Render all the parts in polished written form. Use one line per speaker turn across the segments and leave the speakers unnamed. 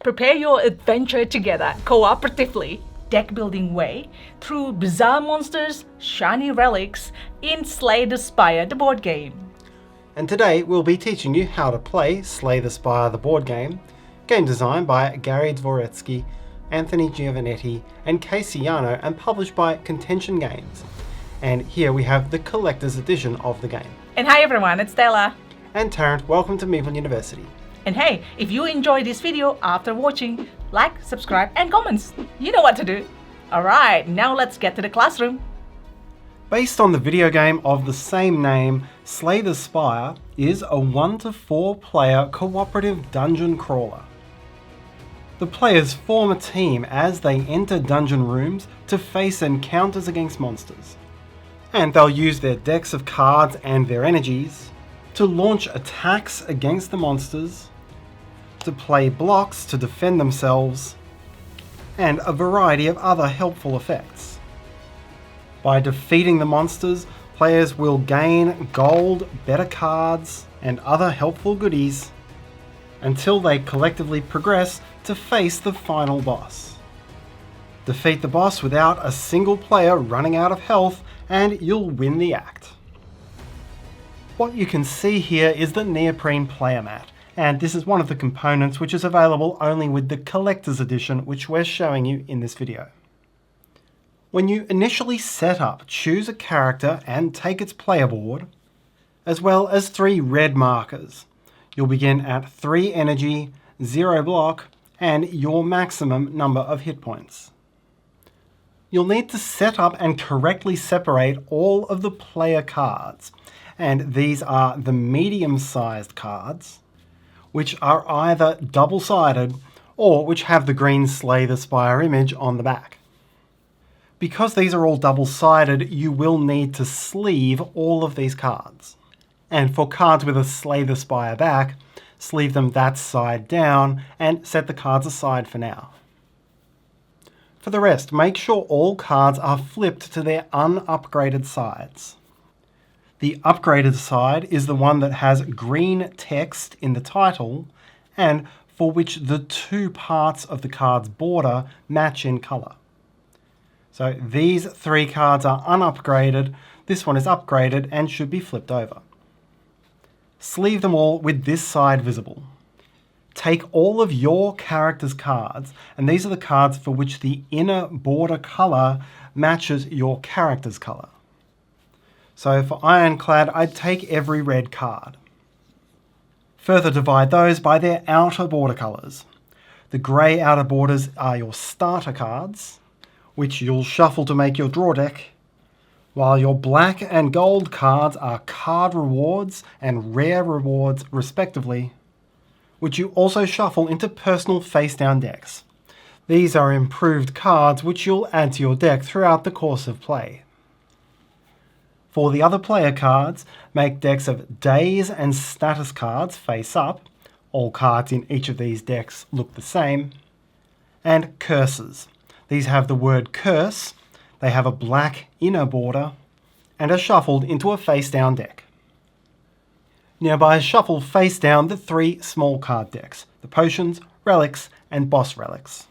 Prepare your adventure together cooperatively, deck building way, through bizarre monsters, shiny relics, in Slay the Spire, the board game.
And today we'll be teaching you how to play Slay the Spire, the board game designed by Gary Dvoretsky, Anthony Giovanetti and Casey Yano, and published by Contention Games. And here we have the collector's edition of the game.
And hi everyone, it's Stella.
And Tarrant, welcome to Meeple University.
And hey, if you enjoyed this video after watching, like, subscribe and comments. You know what to do. Alright, now let's get to the classroom.
Based on the video game of the same name, Slay the Spire is a 1 to 4 player cooperative dungeon crawler. The players form a team as they enter dungeon rooms to face encounters against monsters. And they'll use their decks of cards and their energies to launch attacks against the monsters, to play blocks to defend themselves, and a variety of other helpful effects. By defeating the monsters, players will gain gold, better cards, and other helpful goodies until they collectively progress to face the final boss. Defeat the boss without a single player running out of health and you'll win the act. What you can see here is the neoprene player mat, and this is one of the components which is available only with the collector's edition, which we're showing you in this video. When you initially set up, choose a character and take its player board, as well as 3 red markers. You'll begin at 3 energy, 0 block, and your maximum number of hit points. You'll need to set up and correctly separate all of the player cards, and these are the medium-sized cards, which are either double-sided or which have the green Slay the Spire image on the back. Because these are all double-sided, you will need to sleeve all of these cards. And for cards with a Slay the Spire back, sleeve them that side down and set the cards aside for now. For the rest, make sure all cards are flipped to their unupgraded sides. The upgraded side is the one that has green text in the title and for which the 2 parts of the card's border match in colour. So these 3 cards are unupgraded, this one is upgraded and should be flipped over. Sleeve them all with this side visible. Take all of your character's cards, and these are the cards for which the inner border colour matches your character's colour. So for Ironclad, I'd take every red card. Further divide those by their outer border colours. The grey outer borders are your starter cards, which you'll shuffle to make your draw deck, while your black and gold cards are card rewards and rare rewards respectively, which you also shuffle into personal face-down decks. These are improved cards which you'll add to your deck throughout the course of play. For the other player cards, make decks of days and status cards face up. All cards in each of these decks look the same. And curses. These have the word curse, they have a black inner border, and are shuffled into a face-down deck. Nearby shuffle face down the 3 small card decks, the potions, relics, and boss relics.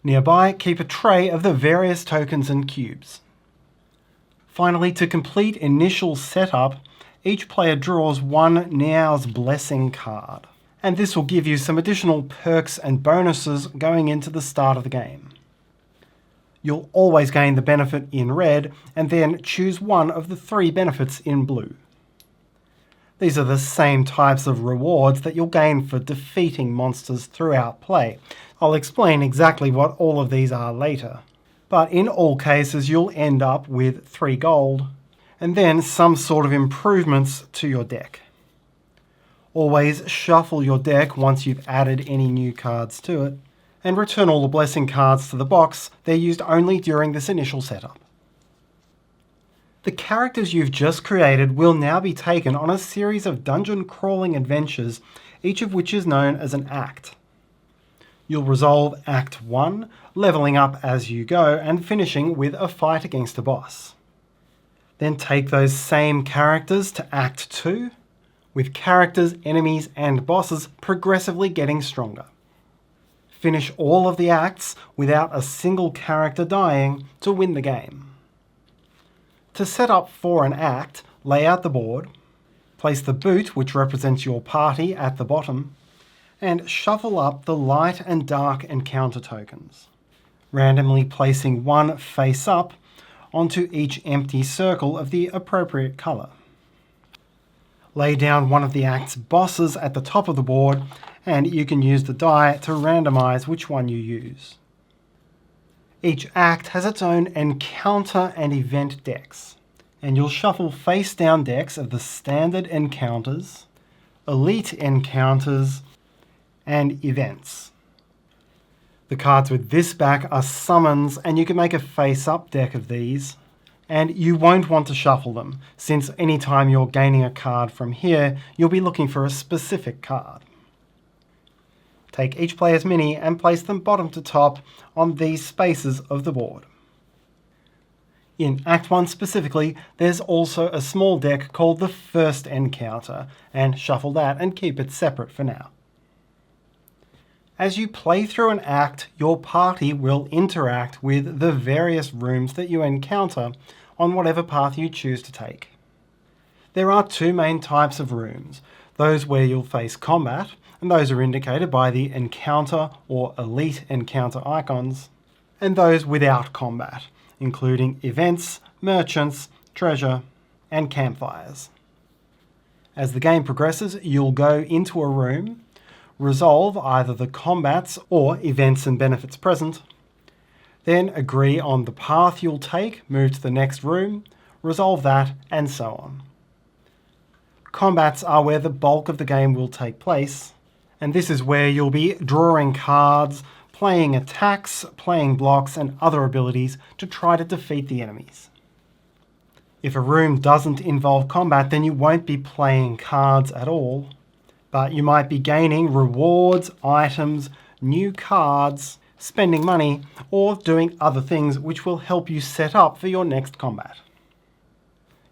Nearby keep a tray of the various tokens and cubes. Finally, to complete initial setup, each player draws 1 Niao's Blessing card, and this will give you some additional perks and bonuses going into the start of the game. You'll always gain the benefit in red, and then choose one of the 3 benefits in blue. These are the same types of rewards that you'll gain for defeating monsters throughout play. I'll explain exactly what all of these are later. But in all cases, you'll end up with 3 gold, and then some sort of improvements to your deck. Always shuffle your deck once you've added any new cards to it, and return all the blessing cards to the box. They're used only during this initial setup. The characters you've just created will now be taken on a series of dungeon crawling adventures, each of which is known as an act. You'll resolve Act 1, leveling up as you go and finishing with a fight against a boss. Then take those same characters to Act 2, with characters, enemies and bosses progressively getting stronger. finish all of the acts without a single character dying to win the game. To set up for an act, lay out the board, place the boot, which represents your party, at the bottom, and shuffle up the light and dark encounter tokens, randomly placing one face up onto each empty circle of the appropriate colour. Lay down one of the act's bosses at the top of the board, and you can use the die to randomise which one you use. Each act has its own encounter and event decks, and you'll shuffle face down decks of the standard encounters, elite encounters, and events. The cards with this back are summons, and you can make a face-up deck of these, and you won't want to shuffle them, since anytime you're gaining a card from here, you'll be looking for a specific card. Take each player's mini and place them bottom to top on these spaces of the board. In Act 1 specifically, there's also a small deck called the First Encounter, and shuffle that and keep it separate for now. As you play through an act, your party will interact with the various rooms that you encounter on whatever path you choose to take. There are two main types of rooms, those where you'll face combat, and those are indicated by the encounter or elite encounter icons, and those without combat, including events, merchants, treasure, and campfires. As the game progresses, you'll go into a room, resolve either the combats or events and benefits present, then agree on the path you'll take, move to the next room, resolve that, and so on. Combats are where the bulk of the game will take place, and this is where you'll be drawing cards, playing attacks, playing blocks, and other abilities to try to defeat the enemies. If a room doesn't involve combat, then you won't be playing cards at all, but you might be gaining rewards, items, new cards, spending money, or doing other things which will help you set up for your next combat.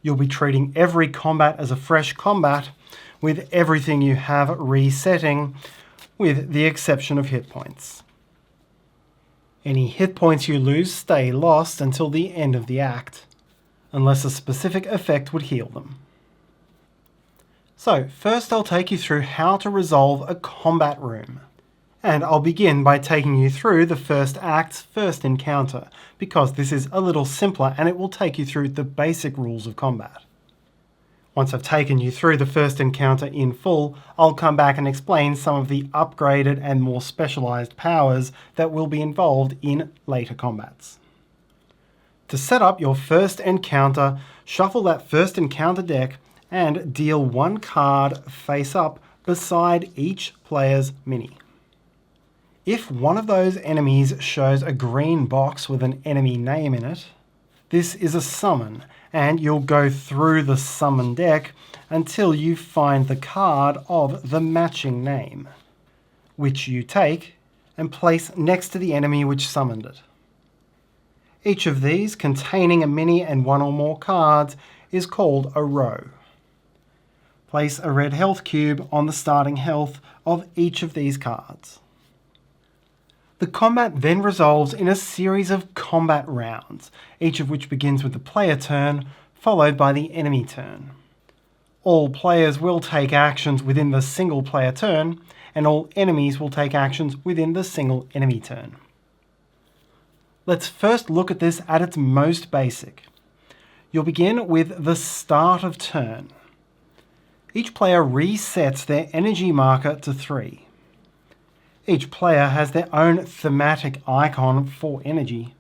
You'll be treating every combat as a fresh combat, with everything you have resetting, with the exception of hit points. Any hit points you lose stay lost until the end of the act, unless a specific effect would heal them. So, first I'll take you through how to resolve a combat room. And I'll begin by taking you through the first act's first encounter, because this is a little simpler and it will take you through the basic rules of combat. Once I've taken you through the first encounter in full, I'll come back and explain some of the upgraded and more specialised powers that will be involved in later combats. To set up your first encounter, shuffle that first encounter deck and deal one card face up beside each player's mini. If one of those enemies shows a green box with an enemy name in it, this is a summon, and you'll go through the summon deck until you find the card of the matching name, which you take and place next to the enemy which summoned it. Each of these, containing a mini and one or more cards, is called a row. Place a red health cube on the starting health of each of these cards. The combat then resolves in a series of combat rounds, each of which begins with the player turn, followed by the enemy turn. All players will take actions within the single player turn, and all enemies will take actions within the single enemy turn. Let's first look at this at its most basic. You'll begin with the start of turn. Each player resets their energy marker to 3. Each player has their own thematic icon for energy,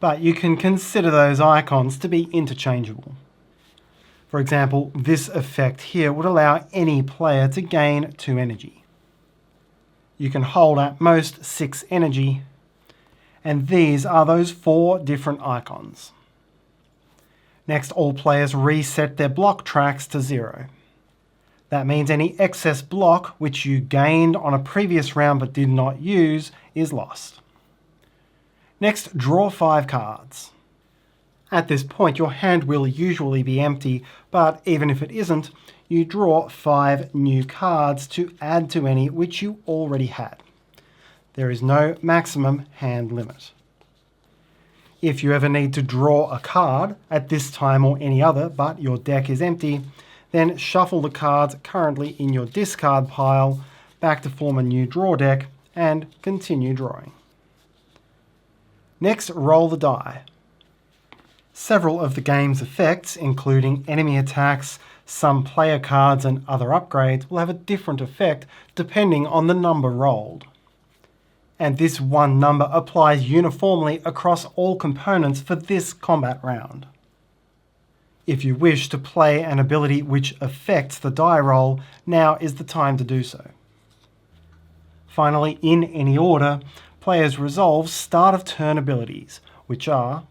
but you can consider those icons to be interchangeable. For example, this effect here would allow any player to gain 2 energy. You can hold at most 6 energy, and these are those 4 different icons. Next, all players reset their block tracks to 0. That means any excess block which you gained on a previous round but did not use is lost. Next, draw 5 cards. At this point, your hand will usually be empty, but even if it isn't, you draw 5 new cards to add to any which you already had. There is no maximum hand limit. If you ever need to draw a card at this time or any other, but your deck is empty, then shuffle the cards currently in your discard pile back to form a new draw deck and continue drawing. Next, roll the die. Several of the game's effects, including enemy attacks, some player cards and other upgrades, will have a different effect depending on the number rolled. And this one number applies uniformly across all components for this combat round. If you wish to play an ability which affects the die roll, now is the time to do so. Finally, in any order, players resolve start of turn abilities, which are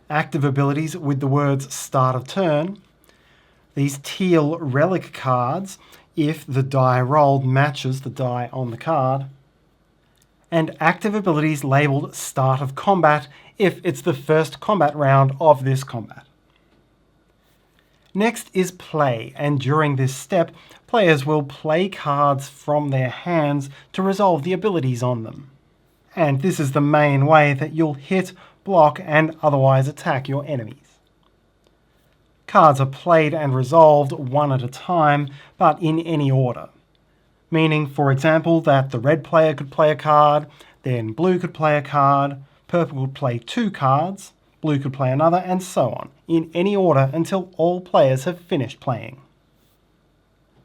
active abilities with the words start of turn, these teal relic cards if the die rolled matches the die on the card, and active abilities labelled start of combat if it's the first combat round of this combat. Next is play, and during this step, players will play cards from their hands to resolve the abilities on them. And this is the main way that you'll hit, block, and otherwise attack your enemies. Cards are played and resolved one at a time, but in any order. Meaning, for example, that the red player could play a card, then blue could play a card, purple could play 2 cards, blue could play another, and so on, in any order until all players have finished playing.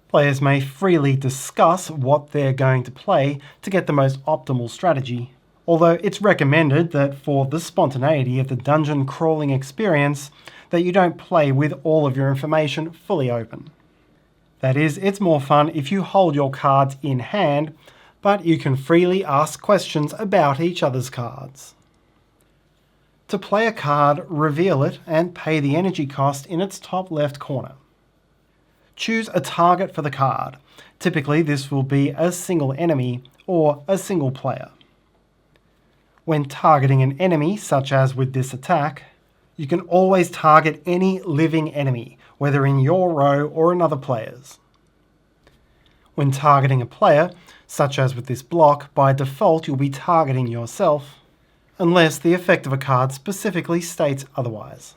Players may freely discuss what they're going to play to get the most optimal strategy, although it's recommended that for the spontaneity of the dungeon crawling experience, that you don't play with all of your information fully open. That is, it's more fun if you hold your cards in hand, but you can freely ask questions about each other's cards. To play a card, reveal it and pay the energy cost in its top left corner. Choose a target for the card. Typically, this will be a single enemy or a single player. When targeting an enemy, such as with this attack, you can always target any living enemy, whether in your row or another player's. When targeting a player, such as with this block, by default you'll be targeting yourself, unless the effect of a card specifically states otherwise.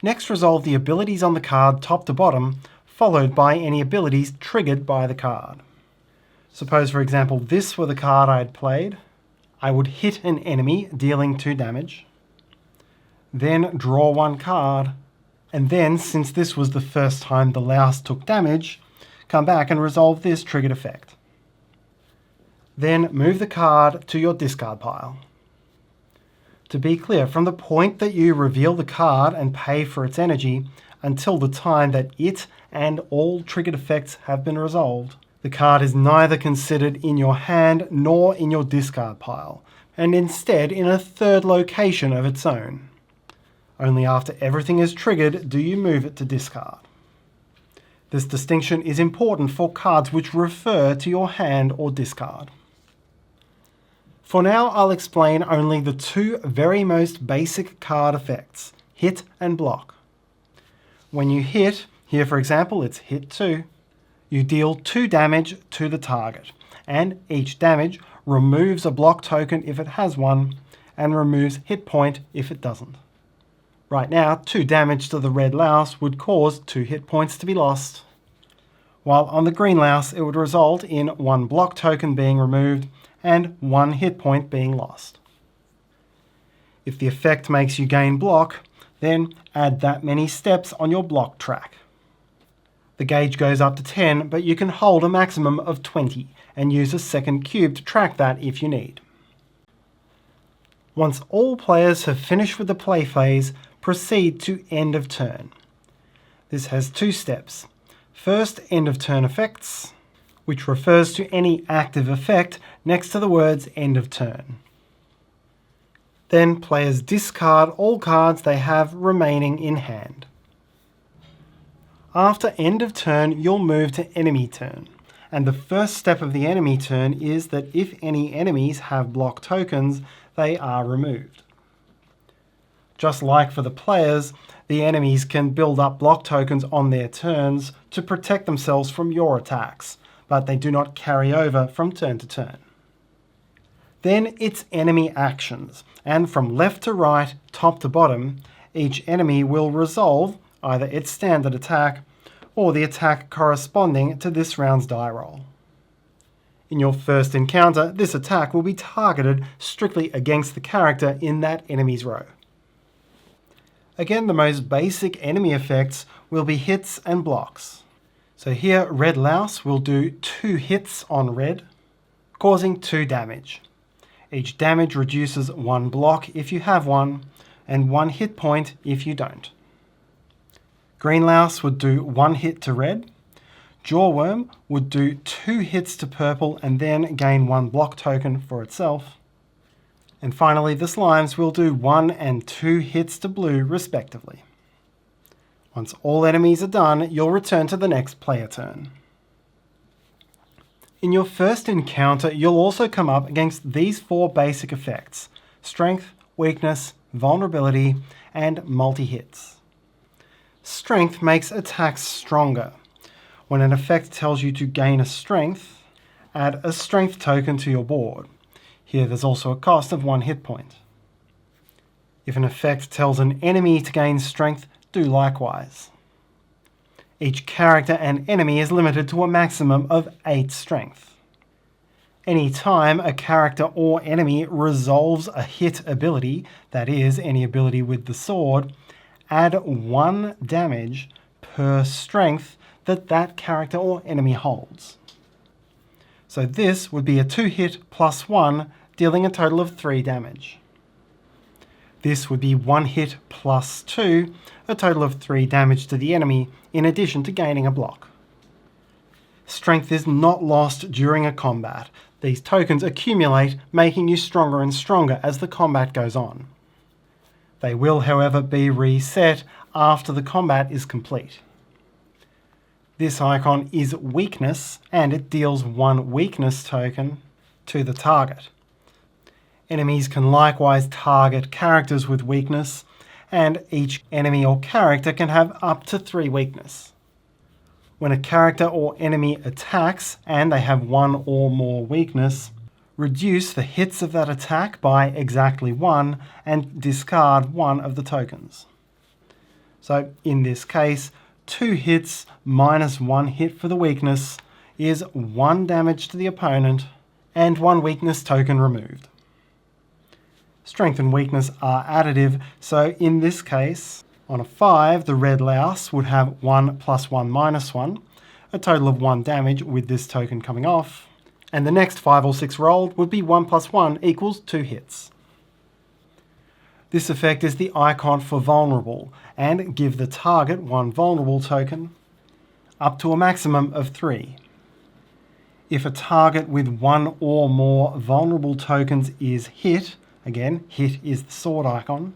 Next, resolve the abilities on the card top to bottom, followed by any abilities triggered by the card. Suppose, for example, this were the card I had played. I would hit an enemy, dealing 2 damage, then draw 1 card, and then, since this was the first time the louse took damage, come back and resolve this triggered effect. Then move the card to your discard pile. To be clear, from the point that you reveal the card and pay for its energy until the time that it and all triggered effects have been resolved, the card is neither considered in your hand nor in your discard pile, and instead in a third location of its own. Only after everything is triggered do you move it to discard. This distinction is important for cards which refer to your hand or discard. For now, I'll explain only the 2 very most basic card effects, hit and block. When you hit, here for example it's hit 2, you deal 2 damage to the target, and each damage removes a block token if it has one, and removes hit point if it doesn't. Right now, 2 damage to the red louse would cause 2 hit points to be lost, while on the green louse it would result in 1 block token being removed and 1 hit point being lost. If the effect makes you gain block, then add that many steps on your block track. The gauge goes up to 10, but you can hold a maximum of 20 and use a second cube to track that if you need. Once all players have finished with the play phase, proceed to end of turn. This has 2 steps. First, end of turn effects, which refers to any active effect next to the words end of turn. Then players discard all cards they have remaining in hand. After end of turn, you'll move to enemy turn. And the first step of the enemy turn is that if any enemies have block tokens, they are removed. Just like for the players, the enemies can build up block tokens on their turns to protect themselves from your attacks, but they do not carry over from turn to turn. Then it's enemy actions, and from left to right, top to bottom, each enemy will resolve either its standard attack or the attack corresponding to this round's die roll. In your first encounter, this attack will be targeted strictly against the character in that enemy's row. Again, the most basic enemy effects will be hits and blocks. So here, Red Louse will do 2 hits on red, causing 2 damage. Each damage reduces 1 block if you have one, and 1 hit point if you don't. Green Louse would do 1 hit to red. Jawworm would do 2 hits to purple and then gain 1 block token for itself. And finally, the Slimes will do 1 and 2 hits to blue respectively. Once all enemies are done, you'll return to the next player turn. In your first encounter, you'll also come up against these 4 basic effects: strength, weakness, vulnerability, and multi-hits. Strength makes attacks stronger. When an effect tells you to gain a strength, add a strength token to your board. Here there's also a cost of 1 hit point. If an effect tells an enemy to gain strength, do likewise. Each character and enemy is limited to a maximum of 8 strength. Any time a character or enemy resolves a hit ability, that is, any ability with the sword, add 1 damage per strength that character or enemy holds. So this would be a 2-hit plus 1, dealing a total of 3 damage. This would be 1 hit plus 2, a total of 3 damage to the enemy, in addition to gaining a block. Strength is not lost during a combat. These tokens accumulate, making you stronger and stronger as the combat goes on. They will, however, be reset after the combat is complete. This icon is weakness, and it deals 1 weakness token to the target. Enemies can likewise target characters with weakness, and each enemy or character can have up to 3 weakness. When a character or enemy attacks and they have 1 or more weakness, reduce the hits of that attack by exactly 1 and discard 1 of the tokens. So in this case, 2 hits minus 1 hit for the weakness is 1 damage to the opponent and 1 weakness token removed. Strength and weakness are additive, so in this case, on a 5, the Red Louse would have 1 plus 1 minus 1, a total of 1 damage with this token coming off, and the next 5 or 6 rolled would be 1 plus 1 equals 2 hits. This effect is the icon for vulnerable, and give the target 1 vulnerable token, up to a maximum of 3. If a target with 1 or more vulnerable tokens is hit, again, hit is the sword icon,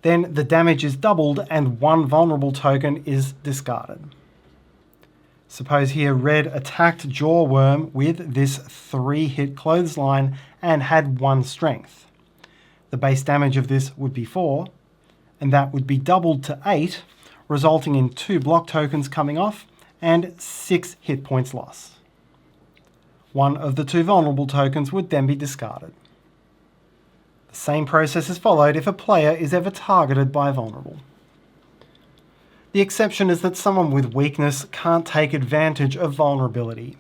then the damage is doubled and 1 vulnerable token is discarded. Suppose here Red attacked Jawworm with this 3-hit clothesline and had 1 strength. The base damage of this would be 4, and that would be doubled to 8, resulting in 2 block tokens coming off and 6 hit points lost. 1 of the 2 vulnerable tokens would then be discarded. The same process is followed if a player is ever targeted by vulnerable. The exception is that someone with weakness can't take advantage of vulnerability.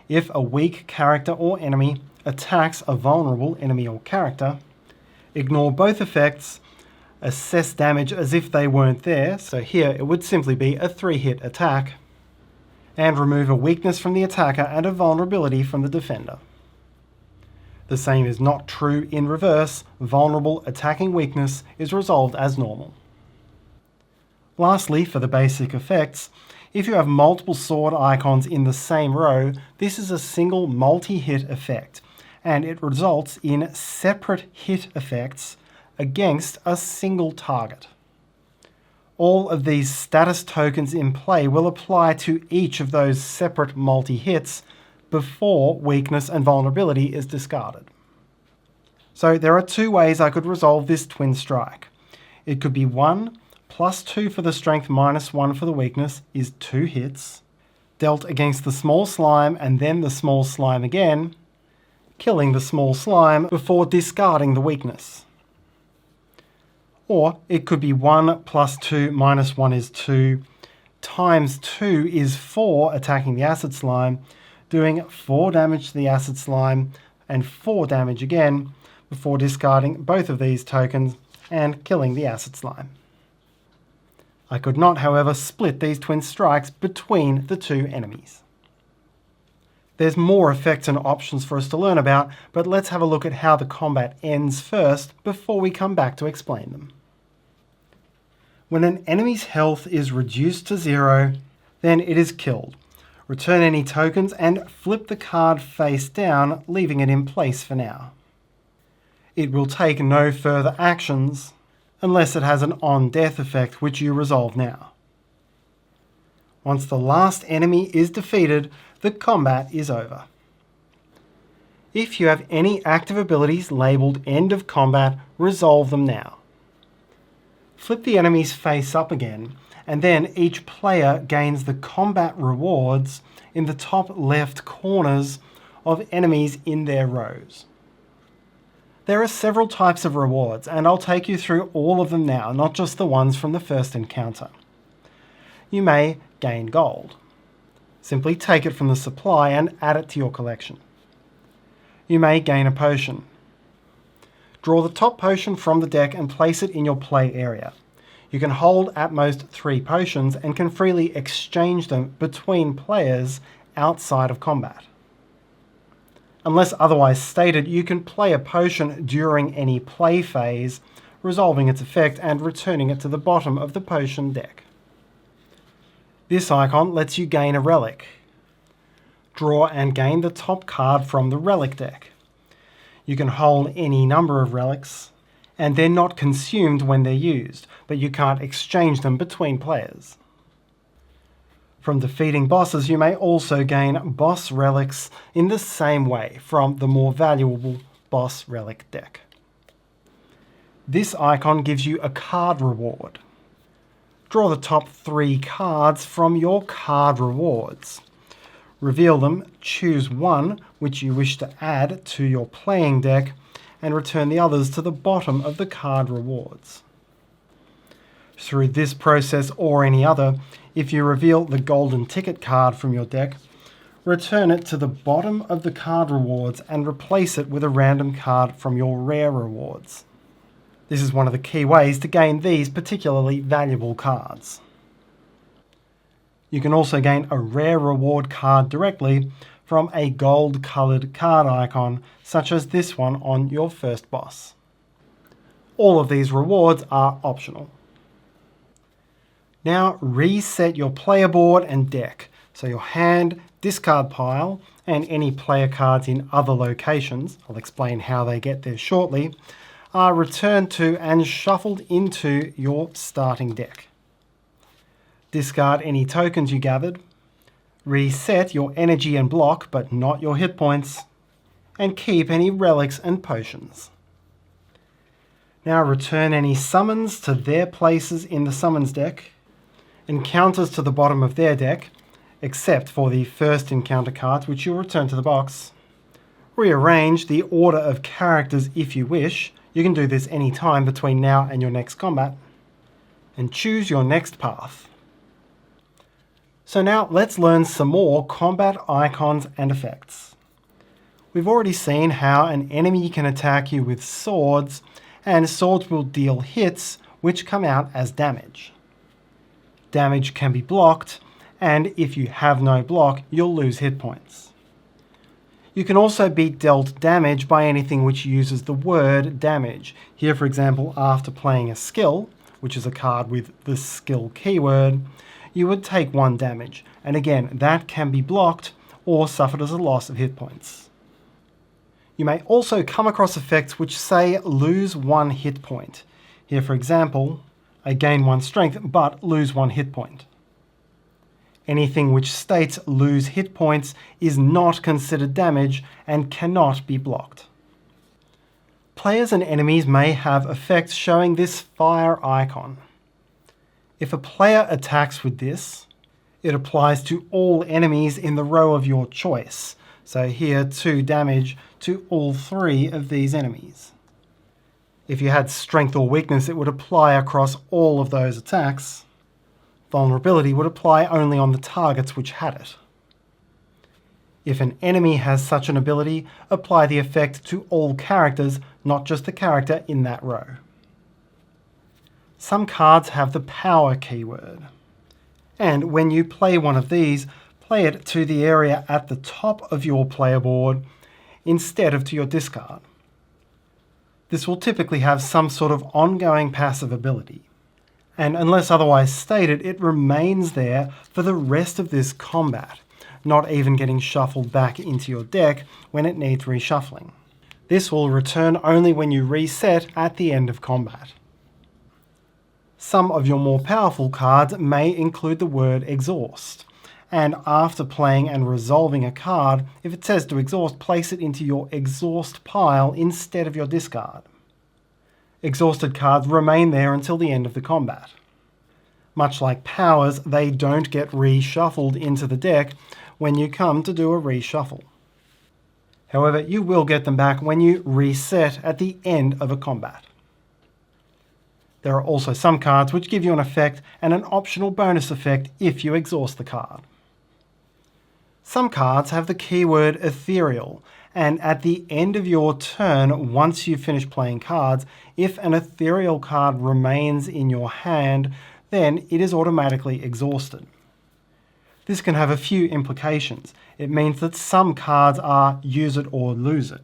If a weak character or enemy attacks a vulnerable enemy or character, ignore both effects, assess damage as if they weren't there, so here it would simply be a 3-hit attack, and remove a weakness from the attacker and a vulnerability from the defender. The same is not true in reverse. Vulnerable attacking weakness is resolved as normal. Lastly, for the basic effects, if you have multiple sword icons in the same row, this is a single multi-hit effect, and it results in separate hit effects against a single target. All of these status tokens in play will apply to each of those separate multi-hits before weakness and vulnerability is discarded. So there are 2 ways I could resolve this twin strike. It could be 1 plus 2 for the strength minus 1 for the weakness is 2 hits, dealt against the small slime and then the small slime again, killing the small slime before discarding the weakness. Or it could be 1 plus 2 minus 1 is 2, times 2 is 4, attacking the acid slime, doing 4 damage to the acid slime and 4 damage again before discarding both of these tokens and killing the acid slime. I could not, however, split these twin strikes between the two enemies. There's more effects and options for us to learn about, but let's have a look at how the combat ends first before we come back to explain them. When an enemy's health is reduced to 0, then it is killed. Return any tokens and flip the card face down, leaving it in place for now. It will take no further actions unless it has an on-death effect, which you resolve now. Once the last enemy is defeated, the combat is over. If you have any active abilities labelled End of Combat, resolve them now. Flip the enemy's face up again, and then each player gains the combat rewards in the top left corners of enemies in their rows. There are several types of rewards, and I'll take you through all of them now, not just the ones from the first encounter. You may gain gold. Simply take it from the supply and add it to your collection. You may gain a potion. Draw the top potion from the deck and place it in your play area. You can hold at most 3 potions and can freely exchange them between players outside of combat. Unless otherwise stated, you can play a potion during any play phase, resolving its effect and returning it to the bottom of the potion deck. This icon lets you gain a relic. Draw and gain the top card from the relic deck. You can hold any number of relics, and they're not consumed when they're used, but you can't exchange them between players. From defeating bosses, you may also gain boss relics in the same way from the more valuable boss relic deck. This icon gives you a card reward. Draw the top 3 cards from your card rewards. Reveal them, choose one which you wish to add to your playing deck, and return the others to the bottom of the card rewards. Through this process or any other, if you reveal the golden ticket card from your deck, return it to the bottom of the card rewards and replace it with a random card from your rare rewards. This is one of the key ways to gain these particularly valuable cards. You can also gain a rare reward card directly from a gold-coloured card icon, such as this one on your first boss. All of these rewards are optional. Now reset your player board and deck, so your hand, discard pile, and any player cards in other locations, I'll explain how they get there shortly, are returned to and shuffled into your starting deck. Discard any tokens you gathered, reset your energy and block, but not your hit points, and keep any relics and potions. Now return any summons to their places in the summons deck, encounters to the bottom of their deck, except for the first encounter cards, which you'll return to the box. Rearrange the order of characters if you wish. You can do this any time between now and your next combat. And choose your next path. So now let's learn some more combat icons and effects. We've already seen how an enemy can attack you with swords, and swords will deal hits which come out as damage. Damage can be blocked, and if you have no block, you'll lose hit points. You can also be dealt damage by anything which uses the word damage. Here, for example, after playing a skill, which is a card with the skill keyword, you would take 1 damage, and again, that can be blocked or suffered as a loss of hit points. You may also come across effects which say lose 1 hit point. Here, for example, I gain 1 strength but lose 1 hit point. Anything which states lose hit points is not considered damage and cannot be blocked. Players and enemies may have effects showing this fire icon. If a player attacks with this, it applies to all enemies in the row of your choice. So here 2 damage to all 3 of these enemies. If you had strength or weakness, it would apply across all of those attacks. Vulnerability would apply only on the targets which had it. If an enemy has such an ability, apply the effect to all characters, not just the character in that row. Some cards have the power keyword. And when you play one of these, play it to the area at the top of your player board instead of to your discard. This will typically have some sort of ongoing passive ability. And unless otherwise stated, it remains there for the rest of this combat, not even getting shuffled back into your deck when it needs reshuffling. This will return only when you reset at the end of combat. Some of your more powerful cards may include the word exhaust, and after playing and resolving a card, if it says to exhaust, place it into your exhaust pile instead of your discard. Exhausted cards remain there until the end of the combat. Much like powers, they don't get reshuffled into the deck when you come to do a reshuffle. However, you will get them back when you reset at the end of a combat. There are also some cards which give you an effect and an optional bonus effect if you exhaust the card. Some cards have the keyword ethereal, and at the end of your turn, once you finish playing cards, if an ethereal card remains in your hand, then it is automatically exhausted. This can have a few implications. It means that some cards are use it or lose it.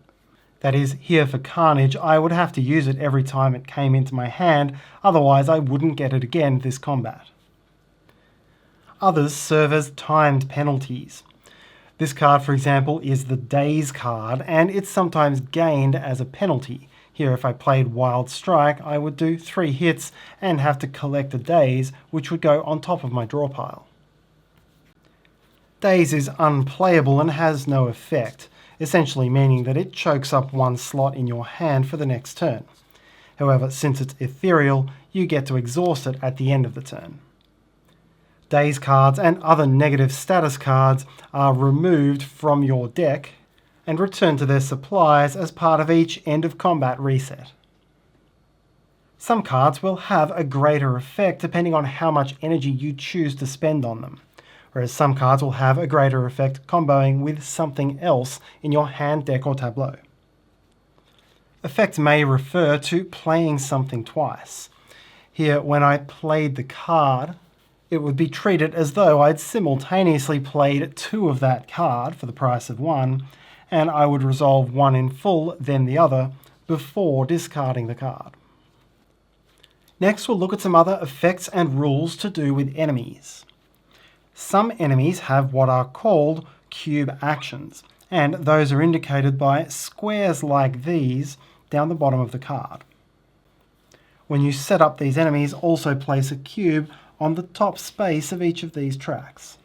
That is, here for Carnage, I would have to use it every time it came into my hand, otherwise I wouldn't get it again this combat. Others serve as timed penalties. This card, for example, is the Daze card, and it's sometimes gained as a penalty. Here, if I played Wild Strike, I would do 3 hits and have to collect a Daze, which would go on top of my draw pile. Daze is unplayable and has no effect, essentially meaning that it chokes up 1 slot in your hand for the next turn. However, since it's ethereal, you get to exhaust it at the end of the turn. Daze cards and other negative status cards are removed from your deck and returned to their supplies as part of each end of combat reset. Some cards will have a greater effect depending on how much energy you choose to spend on them, whereas some cards will have a greater effect comboing with something else in your hand, deck, or tableau. Effects may refer to playing something twice. Here, when I played the card, it would be treated as though I'd simultaneously played 2 of that card for the price of 1, and I would resolve one in full, then the other, before discarding the card. Next, we'll look at some other effects and rules to do with enemies. Some enemies have what are called cube actions, and those are indicated by squares like these down the bottom of the card. When you set up these enemies, also place a cube on the top space of each of these tracks.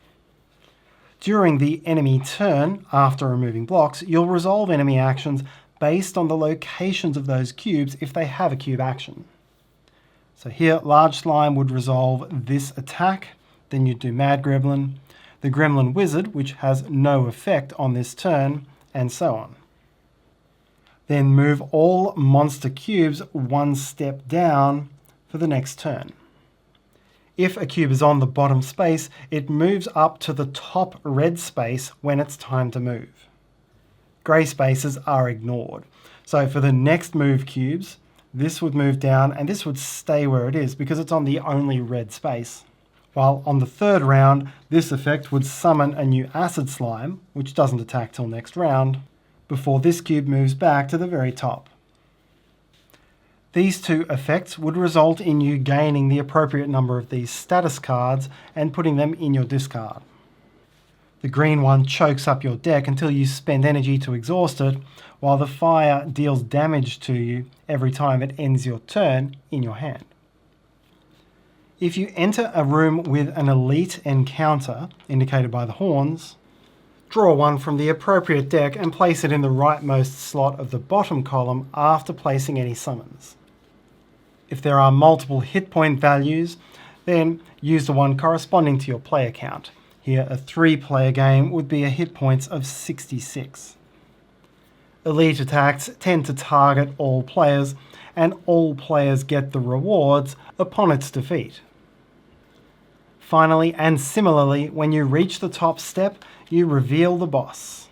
During the enemy turn, after removing blocks, you'll resolve enemy actions based on the locations of those cubes if they have a cube action. So here, Large Slime would resolve this attack, then you'd do Mad Gremlin, the Gremlin Wizard, which has no effect on this turn, and so on. Then move all monster cubes 1 step down for the next turn. If a cube is on the bottom space, it moves up to the top red space when it's time to move. Grey spaces are ignored. So for the next move cubes, this would move down and this would stay where it is because it's on the only red space. While on the 3rd round, this effect would summon a new Acid Slime, which doesn't attack till next round, before this cube moves back to the very top. These 2 effects would result in you gaining the appropriate number of these status cards and putting them in your discard. The green one chokes up your deck until you spend energy to exhaust it, while the fire deals damage to you every time it ends your turn in your hand. If you enter a room with an elite encounter, indicated by the horns, draw 1 from the appropriate deck and place it in the rightmost slot of the bottom column after placing any summons. If there are multiple hit point values, then use the one corresponding to your player count. Here, a 3-player game would be a hit points of 66. Elite attacks tend to target all players, and all players get the rewards upon its defeat. Finally, and similarly, when you reach the top step, you reveal the boss.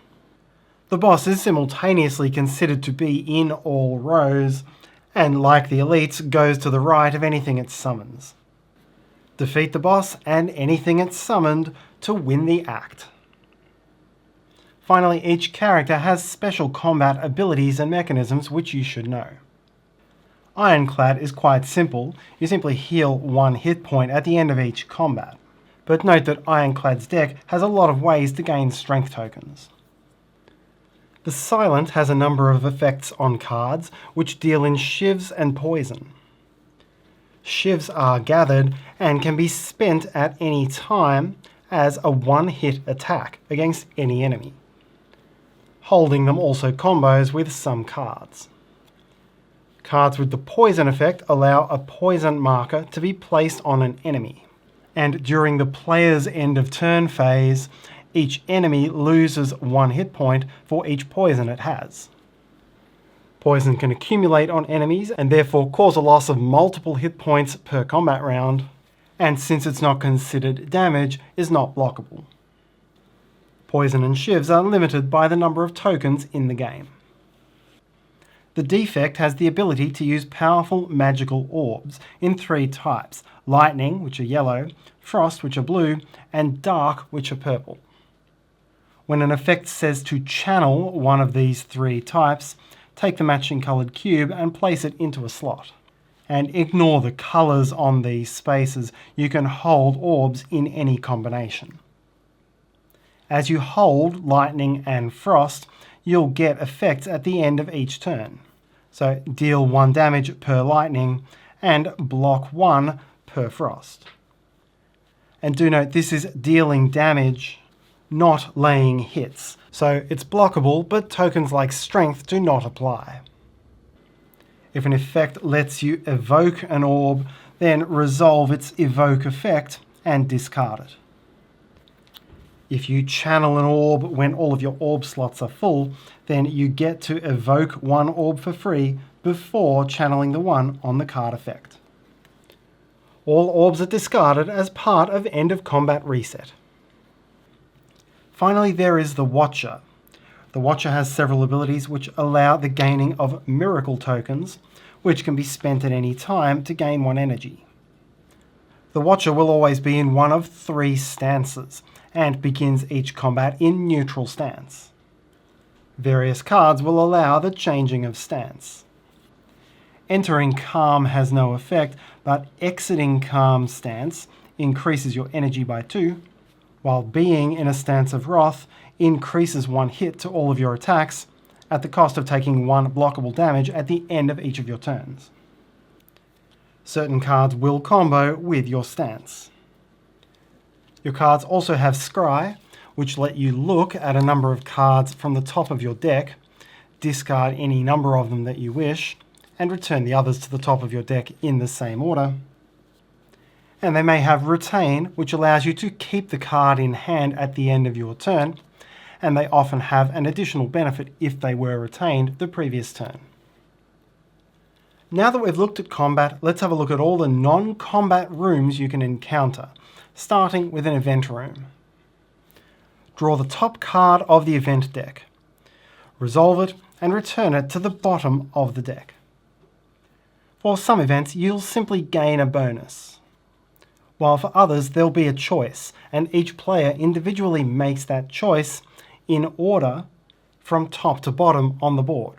The boss is simultaneously considered to be in all rows, and like the elites, goes to the right of anything it summons. Defeat the boss and anything it's summoned to win the act. Finally, each character has special combat abilities and mechanisms which you should know. Ironclad is quite simple. You simply heal 1 hit point at the end of each combat. But note that Ironclad's deck has a lot of ways to gain strength tokens. The Silent has a number of effects on cards which deal in shivs and poison. Shivs are gathered and can be spent at any time as a 1-hit attack against any enemy. Holding them also combos with some cards. Cards with the poison effect allow a poison marker to be placed on an enemy, and during the player's end of turn phase, each enemy loses 1 hit point for each poison it has. Poison can accumulate on enemies and therefore cause a loss of multiple hit points per combat round, and since it's not considered damage, is not blockable. Poison and shivs are limited by the number of tokens in the game. The Defect has the ability to use powerful magical orbs in 3 types: Lightning, which are yellow, Frost, which are blue, and Dark, which are purple. When an effect says to channel one of these 3 types, take the matching coloured cube and place it into a slot. And ignore the colours on these spaces. You can hold orbs in any combination. As you hold Lightning and Frost, you'll get effects at the end of each turn. So deal 1 damage per Lightning and block 1 per Frost. And do note this is dealing damage, not laying hits. So it's blockable, but tokens like Strength do not apply. If an effect lets you evoke an orb, then resolve its evoke effect and discard it. If you channel an orb when all of your orb slots are full, then you get to evoke 1 orb for free before channeling the one on the card effect. All orbs are discarded as part of end of combat reset. Finally, there is the Watcher. The Watcher has several abilities which allow the gaining of miracle tokens, which can be spent at any time to gain 1 energy. The Watcher will always be in one of 3 stances, and begins each combat in neutral stance. Various cards will allow the changing of stance. Entering Calm has no effect, but exiting Calm stance increases your energy by 2, while being in a stance of Wrath increases 1 hit to all of your attacks at the cost of taking 1 blockable damage at the end of each of your turns. Certain cards will combo with your stance. Your cards also have Scry, which let you look at a number of cards from the top of your deck, discard any number of them that you wish, and return the others to the top of your deck in the same order. And they may have Retain, which allows you to keep the card in hand at the end of your turn, and they often have an additional benefit if they were retained the previous turn. Now that we've looked at combat, let's have a look at all the non-combat rooms you can encounter, starting with an event room. Draw the top card of the event deck. Resolve it and return it to the bottom of the deck. For some events, you'll simply gain a bonus, while for others there'll be a choice, and each player individually makes that choice in order from top to bottom on the board.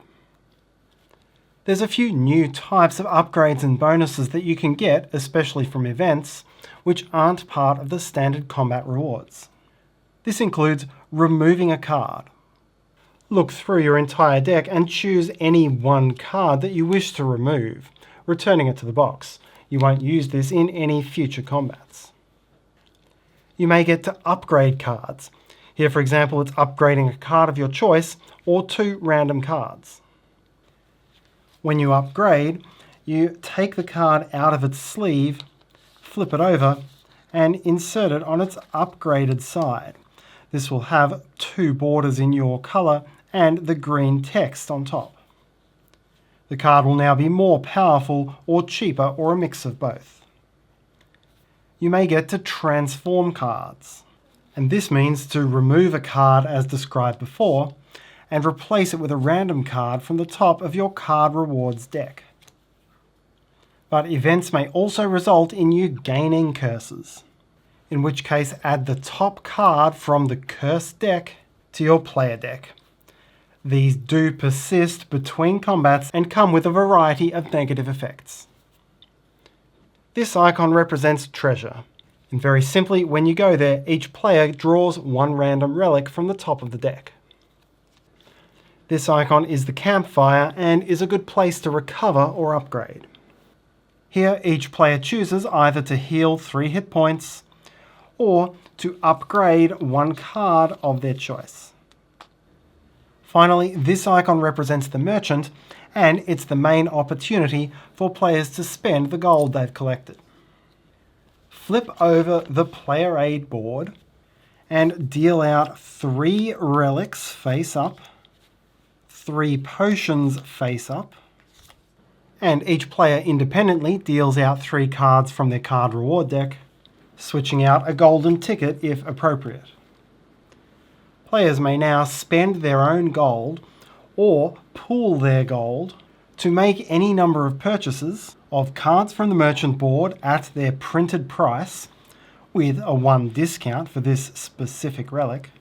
There's a few new types of upgrades and bonuses that you can get, especially from events, which aren't part of the standard combat rewards. This includes removing a card. Look through your entire deck and choose any one card that you wish to remove, returning it to the box. You won't use this in any future combats. You may get to upgrade cards. Here, for example, it's upgrading a card of your choice or 2 random cards. When you upgrade, you take the card out of its sleeve, flip it over, and insert it on its upgraded side. This will have 2 borders in your colour and the green text on top. The card will now be more powerful or cheaper or a mix of both. You may get to transform cards, and this means to remove a card as described before and replace it with a random card from the top of your card rewards deck. But events may also result in you gaining curses, in which case add the top card from the cursed deck to your player deck. These do persist between combats and come with a variety of negative effects. This icon represents treasure, and very simply, when you go there, each player draws 1 random relic from the top of the deck. This icon is the campfire and is a good place to recover or upgrade. Here, each player chooses either to heal 3 hit points or to upgrade 1 card of their choice. Finally, this icon represents the merchant, and it's the main opportunity for players to spend the gold they've collected. Flip over the player aid board and deal out 3 relics face up, 3 potions face up, and each player independently deals out 3 cards from their card reward deck, switching out a golden ticket if appropriate. Players may now spend their own gold or pool their gold to make any number of purchases of cards from the merchant board at their printed price with a 1 discount for this specific relic,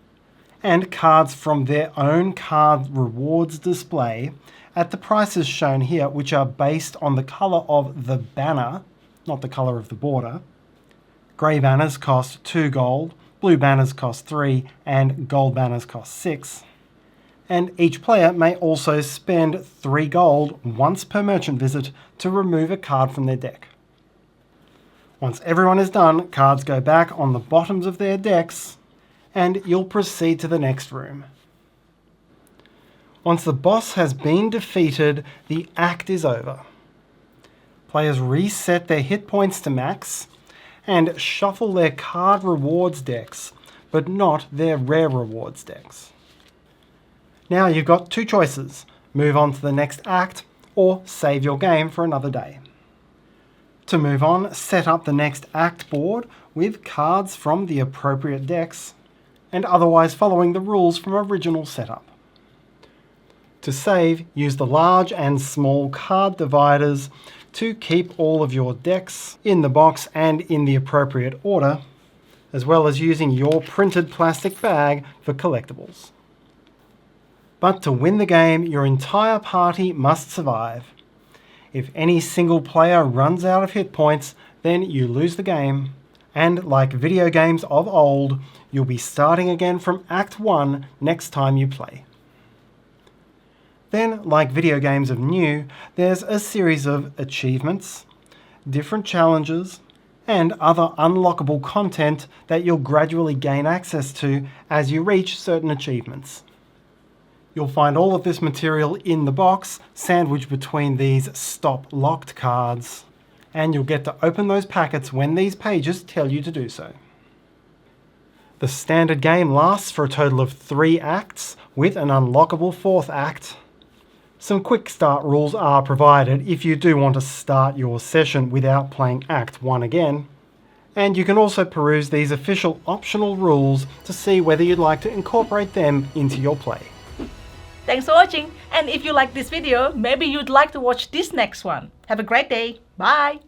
and cards from their own card rewards display at the prices shown here, which are based on the colour of the banner, not the colour of the border. Grey banners cost 2 gold, blue banners cost 3, and gold banners cost 6. And each player may also spend 3 gold once per merchant visit to remove a card from their deck. Once everyone is done, cards go back on the bottoms of their decks, and you'll proceed to the next room. Once the boss has been defeated, the act is over. Players reset their hit points to max and shuffle their card rewards decks, but not their rare rewards decks. Now you've got 2 choices: move on to the next act or save your game for another day. To move on, set up the next act board with cards from the appropriate decks and otherwise following the rules from original setup. To save, use the large and small card dividers to keep all of your decks in the box and in the appropriate order, as well as using your printed plastic bag for collectibles. But to win the game, your entire party must survive. If any single player runs out of hit points, then you lose the game, and like video games of old, you'll be starting again from Act 1 next time you play. Then, like video games of new, there's a series of achievements, different challenges, and other unlockable content that you'll gradually gain access to as you reach certain achievements. You'll find all of this material in the box, sandwiched between these stop locked cards, and you'll get to open those packets when these pages tell you to do so. The standard game lasts for a total of 3 acts, with an unlockable 4th act. Some quick start rules are provided if you do want to start your session without playing Act 1 again. And you can also peruse these official optional rules to see whether you'd like to incorporate them into your play.
Thanks for watching, and if you like this video, maybe you'd like to watch this next one. Have a great day. Bye!